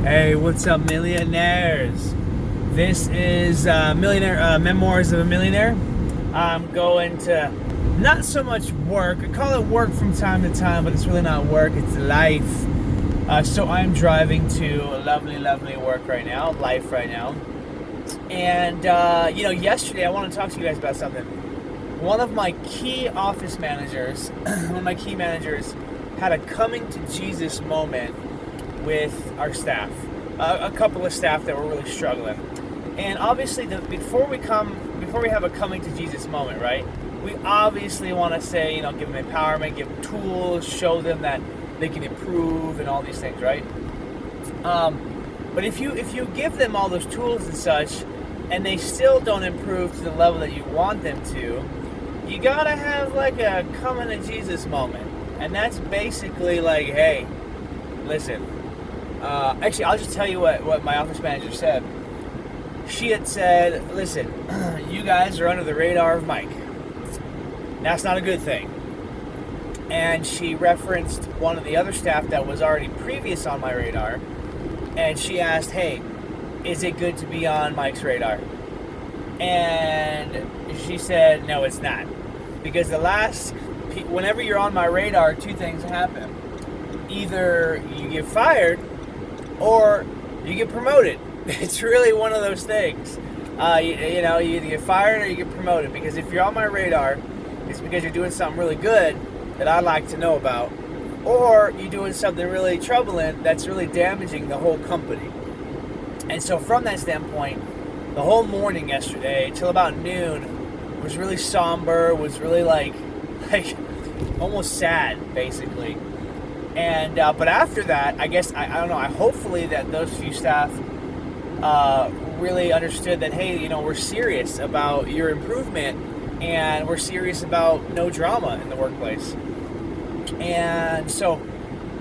Hey, what's up, millionaires? This is millionaire Memoirs of a Millionaire. I'm going to not so much work. I call it work from time to time, but it's really not work. It's life. So I'm driving to a lovely, lovely work right now, life right now. And yesterday I want to talk to you guys about something. One of my key office managers, had a coming to Jesus moment with our staff, a couple of staff that were really struggling. And obviously, before we have a coming to Jesus moment, right? We obviously want to say, give them empowerment, give them tools, show them that they can improve, and all these things, right? But if you give them all those tools and such, and they still don't improve to the level that you want them to, you gotta have like a coming to Jesus moment, and that's basically like, hey, listen. Actually, I'll just tell you what my office manager said. She had said, listen, you guys are under the radar of Mike. That's not a good thing. And she referenced one of the other staff that was already previous on my radar. And she asked, hey, is it good to be on Mike's radar? And she said, no, it's not. Because whenever you're on my radar, two things happen. Either you get fired or you get promoted. It's really one of those things. You either get fired or you get promoted. Because if you're on my radar, it's because you're doing something really good that I'd like to know about, or you're doing something really troubling that's really damaging the whole company. And so from that standpoint, the whole morning yesterday till about noon was really somber, was really like almost sad, basically. And but after that, I guess I don't know. Hopefully that those few staff really understood that, hey, we're serious about your improvement, and we're serious about no drama in the workplace. And so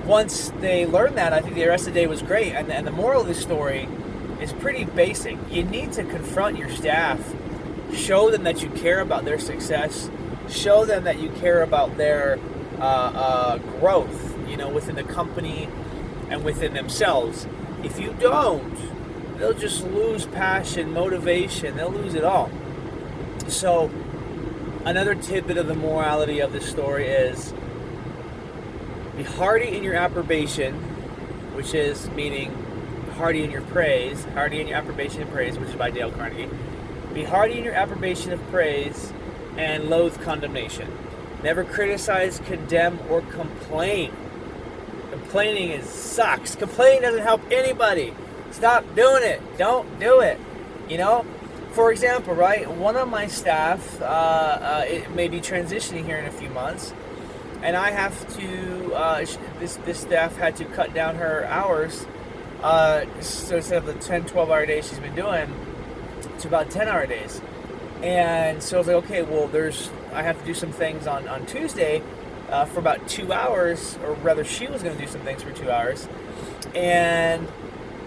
once they learned that, I think the rest of the day was great. And the moral of the story is pretty basic. You need to confront your staff, show them that you care about their success, show them that you care about their growth, within the company and within themselves. If you don't, they'll just lose passion, motivation. They'll lose it all. So another tidbit of the morality of this story is be hearty in your approbation, which is meaning hearty in your praise, hearty in your approbation and praise, which is by Dale Carnegie. Be hearty in your approbation of praise and loathe condemnation. Never criticize, condemn, or complain. Complaining sucks. Complaining doesn't help anybody. Stop doing it. Don't do it. For example, right? One of my staff it may be transitioning here in a few months, and I have to. This staff had to cut down her hours. So instead of the 10, 12-hour days she's been doing, to about 10-hour days. And so I was like, okay, well, I have to do some things on Tuesday for about 2 hours, or rather she was going to do some things for 2 hours, and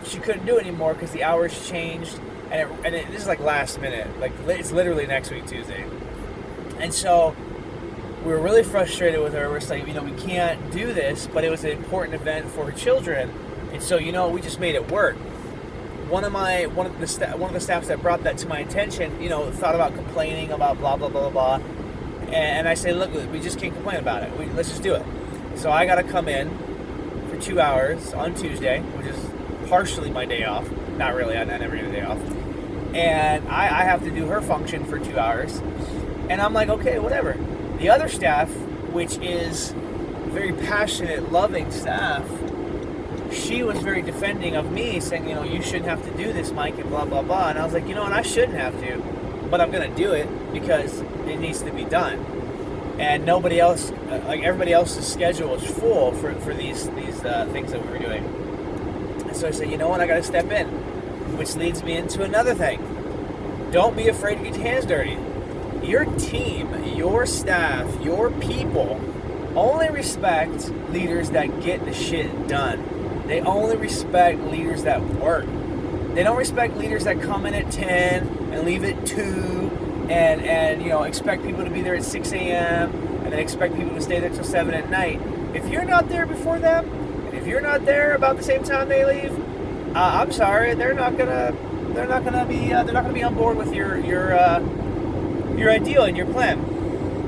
she couldn't do it anymore because the hours changed, and this is like last minute, like it's literally next week Tuesday. And so we were really frustrated with her. We're just like, we can't do this, but it was an important event for her children, and so we just made it work. One of the staffs that brought that to my attention, thought about complaining about blah blah blah blah blah, and I say, look, we just can't complain about it. Let's just do it. So I got to come in for 2 hours on Tuesday, which is partially my day off. Not really. I never get a day off, and I have to do her function for 2 hours, and I'm like, okay, whatever. The other staff, which is very passionate, loving staff, she was very defending of me, saying, you shouldn't have to do this, Mike, and blah, blah, blah. And I was like, and I shouldn't have to, but I'm going to do it because it needs to be done. And nobody else, everybody else's schedule was full for these things that we were doing. And so I said, I got to step in, which leads me into another thing. Don't be afraid to get your hands dirty. Your team, your staff, your people only respect leaders that get the shit done. They only respect leaders that work. They don't respect leaders that come in at 10 and leave at 2 and expect people to be there at 6 a.m. and then expect people to stay there till 7 at night. If you're not there before them, and if you're not there about the same time they leave, I'm sorry, they're not gonna be on board with your ideal and your plan.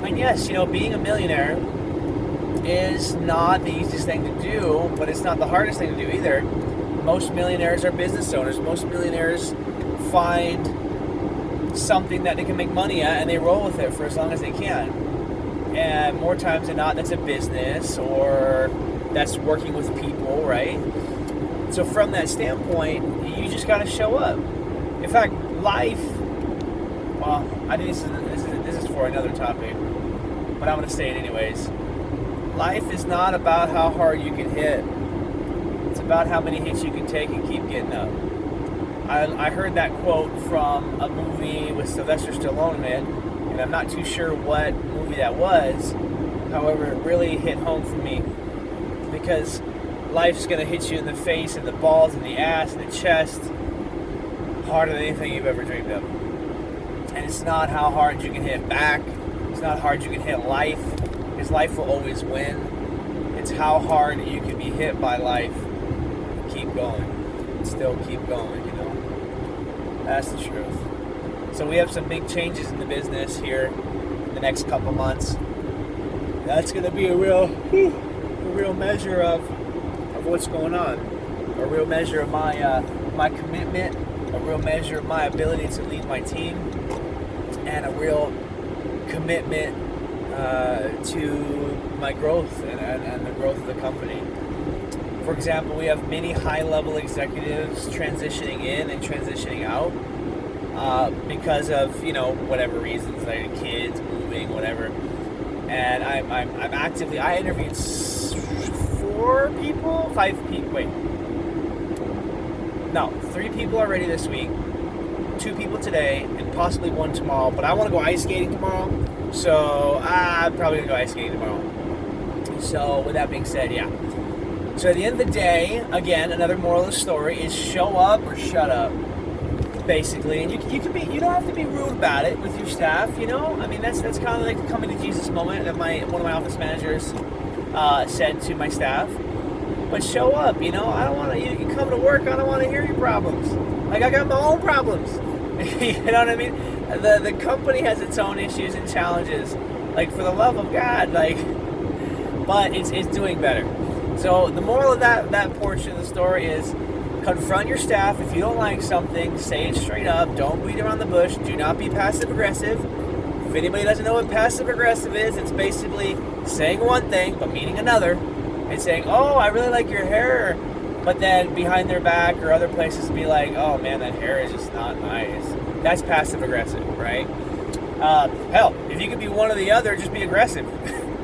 And yes, being a millionaire is not the easiest thing to do, but it's not the hardest thing to do either. Most millionaires are business owners. Most millionaires find something that they can make money at and they roll with it for as long as they can. And more times than not, that's a business or that's working with people, right? So from that standpoint, you just got to show up. In fact, life, well, I think this is for another topic, but I'm going to say it anyways. Life is not about how hard you can hit. It's about how many hits you can take and keep getting up. I heard that quote from a movie with Sylvester Stallone in it, and I'm not too sure what movie that was. However, it really hit home for me because life's going to hit you in the face and the balls and the ass and the chest harder than anything you've ever dreamed of. And it's not how hard you can hit back. It's not how hard you can hit life, because life will always win. It's how hard you can be hit by life. Keep going. Still keep going, That's the truth. So we have some big changes in the business here in the next couple months. That's going to be a real measure of what's going on. A real measure of my commitment, a real measure of my ability to lead my team, and a real commitment to my growth and the growth of the company. For example, we have many high-level executives transitioning in and transitioning out because of whatever reasons, like kids, moving, whatever. And I interviewed 3 people already this week, 2 people today, and possibly 1 tomorrow. But I want to go ice skating tomorrow, so I'm probably gonna go ice skating tomorrow. So with that being said, yeah. So at the end of the day, again, another moral of the story is show up or shut up, basically. And you don't have to be rude about it with your staff, I mean, that's kind of like the coming to Jesus moment that one of my office managers said to my staff. But show up, I don't want to. You come to work, I don't want to hear your problems. Like, I got my own problems. You know what I mean? The company has its own issues and challenges. Like, for the love of God, but it's doing better. So the moral of that portion of the story is confront your staff. If you don't like something, say it straight up. Don't beat around the bush. Do not be passive aggressive. If anybody doesn't know what passive aggressive is, it's basically saying one thing but meaning another, and saying, "Oh, I really like your hair," but then behind their back or other places be like, "Oh man, that hair is just not nice." That's passive aggressive, right? Hell, if you could be one or the other, just be aggressive.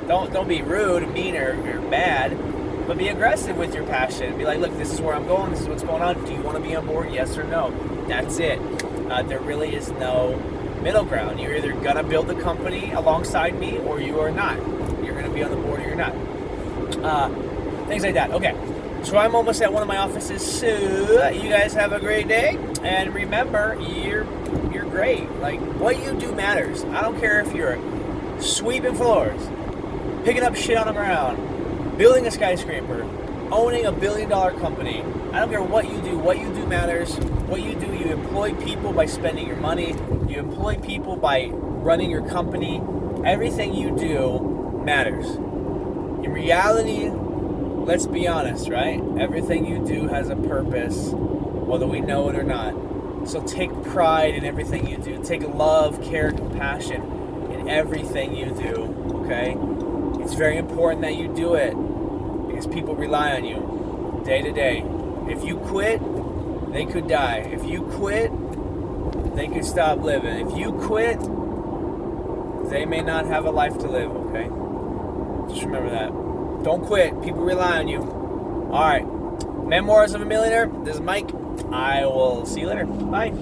Don't be rude, mean, or bad. But be aggressive with your passion. Be like, look, this is where I'm going. This is what's going on. Do you want to be on board? Yes or no? That's it. There really is no middle ground. You're either going to build the company alongside me or you are not. You're going to be on the board or you're not. Things like that. Okay. So I'm almost at one of my offices. So you guys have a great day. And remember, you're great. Like, what you do matters. I don't care if you're sweeping floors, picking up shit on the ground, building a skyscraper, owning $1 billion company. I don't care what you do. What you do matters. What you do, you employ people by spending your money. You employ people by running your company. Everything you do matters. In reality, let's be honest, right? Everything you do has a purpose, whether we know it or not. So take pride in everything you do. Take love, care, compassion in everything you do, okay? It's very important that you do it because people rely on you day to day. If you quit, they could die. If you quit, they could stop living. If you quit, they may not have a life to live, okay? Just remember that. Don't quit. People rely on you. All right. Memoirs of a Millionaire. This is Mike. I will see you later. Bye.